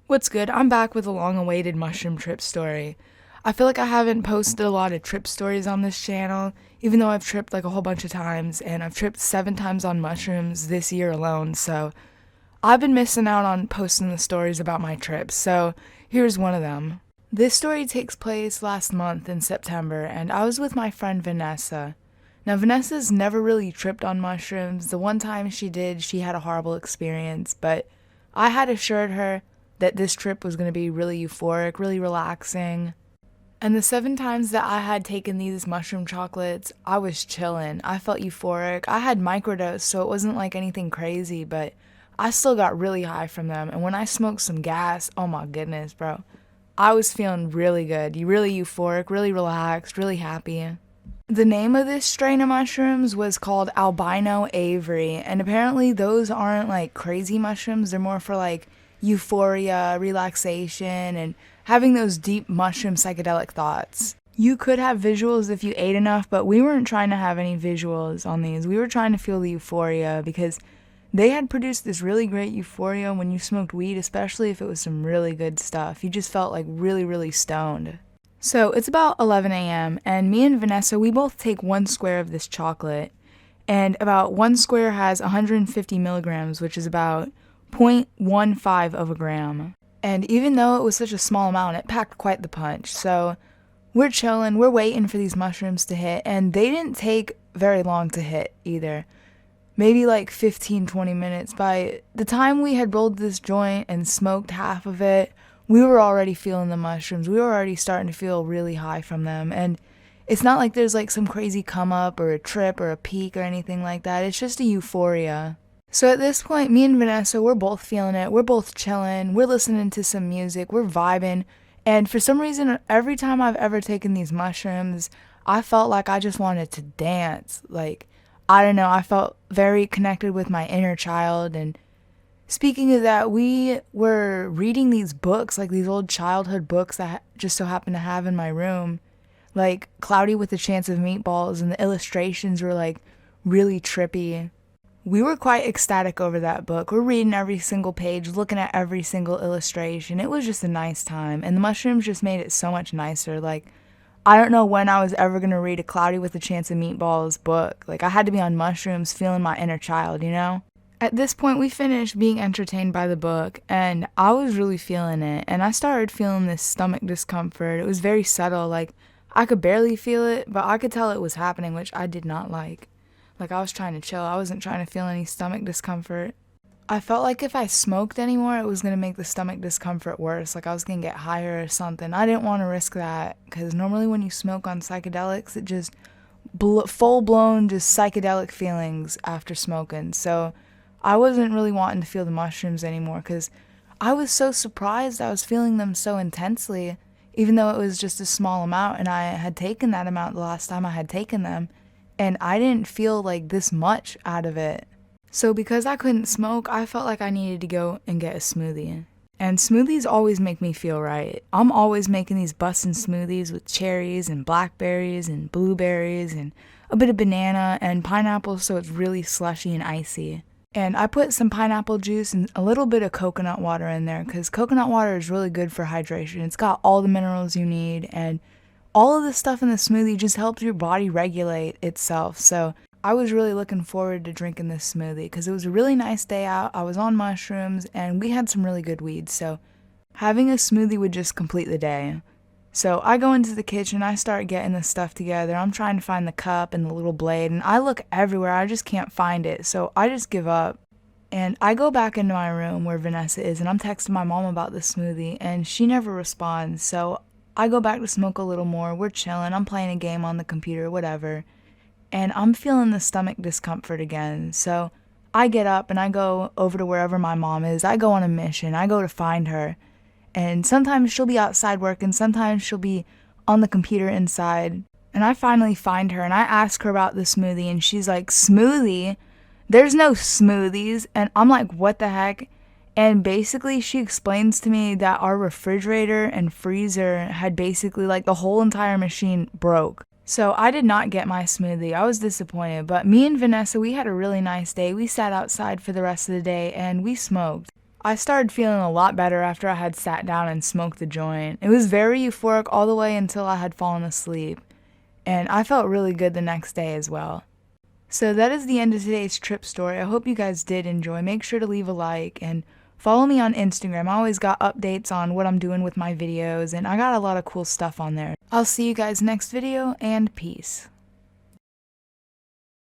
What's good? I'm back with a long-awaited mushroom trip story. I feel like I haven't posted a lot of trip stories on this channel, even though I've tripped like a whole bunch of times, and I've tripped 7 times on mushrooms this year alone, so I've been missing out on posting the stories about my trips, so here's one of them. This story takes place last month in September, and I was with my friend Vanessa. Now, Vanessa's never really tripped on mushrooms. The one time she did, she had a horrible experience, but I had assured her that this trip was going to be really euphoric, really relaxing. And the 7 times that I had taken these mushroom chocolates, I was chilling. I felt euphoric. I had microdose, so it wasn't like anything crazy, but I still got really high from them. And when I smoked some gas, oh my goodness, bro. I was feeling really good, really euphoric, really relaxed, really happy. The name of this strain of mushrooms was called albino avery, and apparently those aren't like crazy mushrooms. They're more for like euphoria, relaxation, and having those deep mushroom psychedelic thoughts. You could have visuals if you ate enough, but we weren't trying to have any visuals on these. We were trying to feel the euphoria because they had produced this really great euphoria when you smoked weed, especially if it was some really good stuff. You just felt like really, really stoned. So it's about 11 a.m. and me and Vanessa, we both take 1 square of this chocolate, and about 1 square has 150 milligrams, which is about 0.15 of a gram. And even though it was such a small amount, it packed quite the punch. So we're chilling, we're waiting for these mushrooms to hit, and they didn't take very long to hit either. Maybe like 15-20 minutes. By the time we had rolled this joint and smoked half of it, we were already feeling the mushrooms. We were already starting to feel really high from them. And it's not like there's like some crazy come up or a trip or a peak or anything like that. It's just a euphoria. So at this point, me and Vanessa, we're both feeling it. We're both chilling. We're listening to some music. We're vibing. And for some reason, every time I've ever taken these mushrooms, I felt like I just wanted to dance. Like, I don't know, I felt very connected with my inner child. And speaking of that, we were reading these books, like these old childhood books that just so happened to have in my room, like Cloudy with a Chance of Meatballs, and the illustrations were like really trippy. We were quite ecstatic over that book. We're reading every single page, looking at every single illustration. It was just a nice time, and the mushrooms just made it so much nicer. Like, I don't know when I was ever going to read a Cloudy with a Chance of Meatballs book. Like, I had to be on mushrooms feeling my inner child, you know? At this point, we finished being entertained by the book, and I was really feeling it, and I started feeling this stomach discomfort. It was very subtle, like, I could barely feel it, but I could tell it was happening, which I did not like. Like, I was trying to chill. I wasn't trying to feel any stomach discomfort. I felt like if I smoked anymore, it was going to make the stomach discomfort worse. Like, I was going to get higher or something. I didn't want to risk that, because normally when you smoke on psychedelics, it just full-blown just psychedelic feelings after smoking. So I wasn't really wanting to feel the mushrooms anymore, because I was so surprised I was feeling them so intensely, even though it was just a small amount, and I had taken that amount the last time I had taken them, and I didn't feel like this much out of it. So because I couldn't smoke, I felt like I needed to go and get a smoothie. And smoothies always make me feel right. I'm always making these bussin' smoothies with cherries and blackberries and blueberries and a bit of banana and pineapple, so it's really slushy and icy. And I put some pineapple juice and a little bit of coconut water in there, because coconut water is really good for hydration. It's got all the minerals you need, and all of the stuff in the smoothie just helps your body regulate itself. So I was really looking forward to drinking this smoothie, because it was a really nice day out. I was on mushrooms, and we had some really good weed, so having a smoothie would just complete the day. So I go into the kitchen, I start getting this stuff together. I'm trying to find the cup and the little blade, and I look everywhere. I just can't find it, so I just give up. And I go back into my room where Vanessa is, and I'm texting my mom about the smoothie, and she never responds. So I go back to smoke a little more. We're chilling. I'm playing a game on the computer, whatever. And I'm feeling the stomach discomfort again. So I get up and I go over to wherever my mom is. I go on a mission. I go to find her. And sometimes she'll be outside working. Sometimes she'll be on the computer inside. And I finally find her and I ask her about the smoothie. And she's like, smoothie? There's no smoothies. And I'm like, what the heck? And basically she explains to me that our refrigerator and freezer had basically, like, the whole entire machine broke. So I did not get my smoothie. I was disappointed. But me and Vanessa, we had a really nice day. We sat outside for the rest of the day and we smoked. I started feeling a lot better after I had sat down and smoked the joint. It was very euphoric all the way until I had fallen asleep, and I felt really good the next day as well. So that is the end of today's trip story. I hope you guys did enjoy. Make sure to leave a like and follow me on Instagram. I always got updates on what I'm doing with my videos, and I got a lot of cool stuff on there. I'll see you guys next video, and peace.